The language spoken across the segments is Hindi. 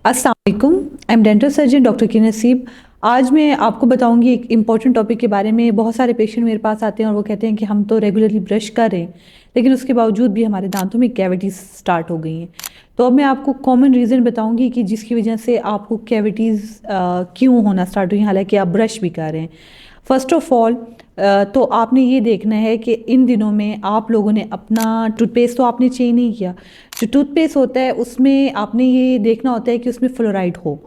अस्सलाम वालेकुम। I am dental surgeon doctor की नसीब। आज मैं आपको बताऊंगी एक इम्पॉर्टेंट टॉपिक के बारे में। बहुत सारे पेशेंट मेरे पास आते हैं और वो कहते हैं कि हम तो रेगुलरली ब्रश कर रहे हैं लेकिन उसके बावजूद भी हमारे दांतों में कैविटीज़ स्टार्ट हो गई हैं। तो अब मैं आपको कॉमन रीज़न बताऊंगी कि जिसकी वजह से आपको कैविटीज़ क्यों होना स्टार्ट हुई हालांकि आप ब्रश भी कर रहे हैं। फर्स्ट ऑफ ऑल तो आपने ये देखना है कि इन दिनों में आप लोगों ने अपना टूथपेस्ट तो आपने चेंज नहीं किया। जो टूथपेस्ट होता है उसमें आपने ये देखना होता है कि उसमें फ्लोराइड हो।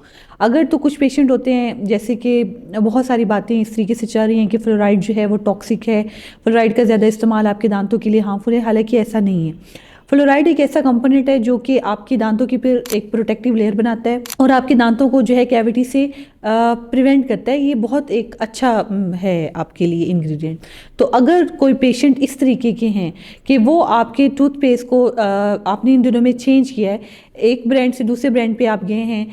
अगर तो कुछ पेशेंट होते हैं जैसे कि बहुत सारी बातें इस तरीके से चल रही हैं कि फ्लोराइड जो है वो टॉक्सिक है, फ्लोराइड का ज़्यादा इस्तेमाल आपके दांतों के लिए हार्मफुल है, हालांकि ऐसा नहीं है। फ्लोराइड एक ऐसा कंपोनेंट है जो कि आपके दांतों की फिर एक प्रोटेक्टिव लेयर बनाता है और आपके दांतों को जो है कैविटी से प्रिवेंट करता है। ये बहुत एक अच्छा है आपके लिए इंग्रेडिएंट। तो अगर कोई पेशेंट इस तरीके के हैं कि वो आपके टूथपेस्ट को आपने इन दिनों में चेंज किया है, एक ब्रांड से दूसरे ब्रांड पे आप गए हैं,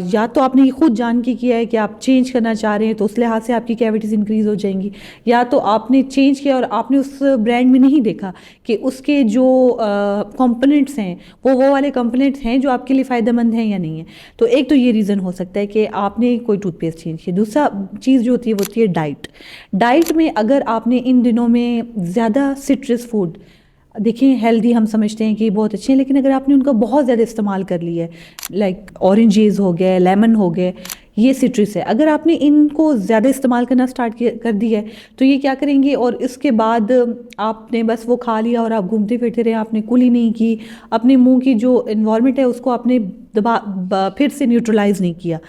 या तो आपने ये खुद जान के किया है कि आप चेंज करना चाह रहे हैं तो उस लिहाज से आपकी कैविटीज़ इंक्रीज हो जाएंगी, या तो आपने चेंज किया और आपने उस ब्रांड में नहीं देखा कि उसके जो कंपोनेंट्स हैं वो वाले कंपोनेंट्स हैं जो आपके लिए फ़ायदेमंद हैं या नहीं है। तो एक तो ये रीज़न हो सकता है कि आपने कोई टूथपेस्ट चेंज किया। दूसरा चीज़ जो होती है वो होती है डाइट। डाइट में अगर आपने इन दिनों में ज़्यादा सिट्रस फूड, देखिए हेल्दी हम समझते हैं कि बहुत अच्छे हैं, लेकिन अगर आपने उनका बहुत ज़्यादा इस्तेमाल कर लिया है, लाइक ऑरेंजेस हो गए, लेमन हो गए, ये सिट्रस है, अगर आपने इनको ज़्यादा इस्तेमाल करना स्टार्ट कर दिया है तो ये क्या करेंगे और इसके बाद आपने बस वो खा लिया और आप घूमते फिरते रहे, आपने कुली नहीं की, अपने मुंह की जो इन्वायरमेंट है उसको आपने फिर से न्यूट्रलाइज नहीं किया,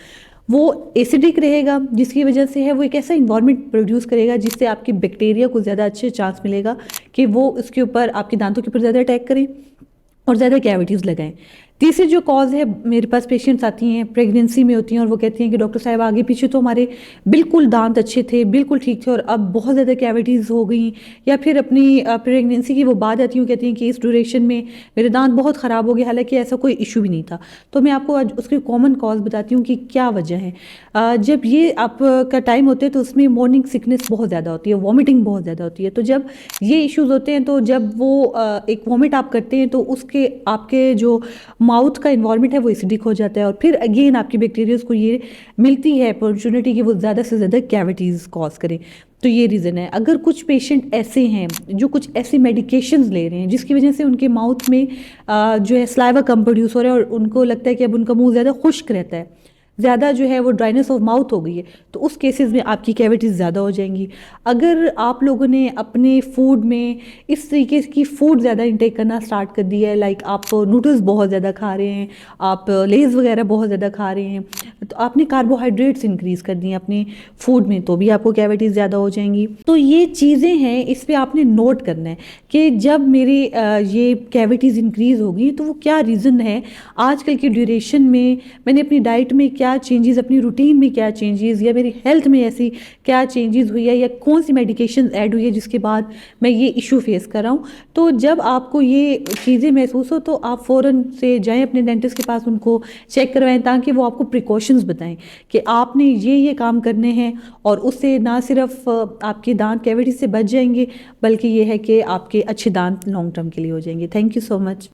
वो एसिडिक रहेगा जिसकी वजह से है वो एक ऐसा इन्वायरमेंट प्रोड्यूस करेगा जिससे आपकी बैक्टीरिया को ज़्यादा अच्छे चांस मिलेगा कि वो उसके ऊपर आपके दांतों के ऊपर ज़्यादा अटैक करें और ज़्यादा कैविटीज़ लगाएं। तीसरी जो कॉज है, मेरे पास पेशेंट्स आती हैं प्रेगनेंसी में होती हैं और वो कहती हैं कि डॉक्टर साहब आगे पीछे तो हमारे बिल्कुल दांत अच्छे थे, बिल्कुल ठीक थे और अब बहुत ज़्यादा कैविटीज़ हो गई, या फिर अपनी प्रेगनेंसी की वो बात आती हूँ कहती हैं कि इस ड्यूरेशन में मेरे दांत बहुत ख़राब हो गए, हालांकि ऐसा कोई इशू भी नहीं था। तो मैं आपको आज उसके कॉमन कॉज बताती हूँ कि क्या वजह है। जब ये आपका टाइम होता है तो उसमें मॉर्निंग सिकनेस बहुत ज़्यादा होती है, वॉमिटिंग बहुत ज़्यादा होती है। तो जब ये इश्यूज़ होते हैं तो जब वो एक वॉमिट आप करते हैं तो उसके आपके जो माउथ का इन्वायरमेंट है वो एसिडिक हो जाता है और फिर अगेन आपकी बैक्टीरियाज को ये मिलती है अपॉर्चुनिटी कि वो ज़्यादा से ज़्यादा कैविटीज़ कॉज करें। तो ये रीज़न है। अगर कुछ पेशेंट ऐसे हैं जो कुछ ऐसी मेडिकेशंस ले रहे हैं जिसकी वजह से उनके माउथ में जो है स्लाइवा कम प्रोड्यूस हो रहा है और उनको लगता है कि अब उनका मुंह ज़्यादा खुश्क रहता है, ज़्यादा जो है वो ड्राइनेस ऑफ माउथ हो गई है, तो उस केसेस में आपकी कैविटीज़ ज़्यादा हो जाएंगी। अगर आप लोगों ने अपने फूड में इस तरीके की फ़ूड ज़्यादा इंटेक करना स्टार्ट कर दिया है, लाइक आप नूडल्स बहुत ज़्यादा खा रहे हैं, आप लेज़ वगैरह बहुत ज़्यादा खा रहे हैं, तो आपने कार्बोहाइड्रेट्स इंक्रीज़ कर दिए अपने फूड में, तो भी आपको कैविटीज़ ज़्यादा हो जाएंगी। तो ये चीज़ें हैं, इस पर आपने नोट करना है कि जब मेरी ये कैविटीज़ इंक्रीज़ होगी तो वो क्या रीज़न है। आजकल की ड्यूरेशन में मैंने अपनी डाइट में क्या चेंजेस, अपनी रूटीन में क्या चेंजेस, या मेरी हेल्थ में ऐसी क्या चेंजेस हुई है, या कौन सी मेडिकेशन ऐड हुई है जिसके बाद मैं ये इशू फेस कर रहा हूँ। तो जब आपको ये चीज़ें महसूस हो तो आप फ़ौरन से जाएं अपने डेंटिस्ट के पास, उनको चेक करवाएं ताकि वो आपको प्रिकॉशंस बताएं कि आपने ये काम करने हैं और उससे ना सिर्फ आपके दांत कैविटी से बच जाएंगे बल्कि ये है कि आपके अच्छे दांत लॉन्ग टर्म के लिए हो जाएंगे। Thank you so much.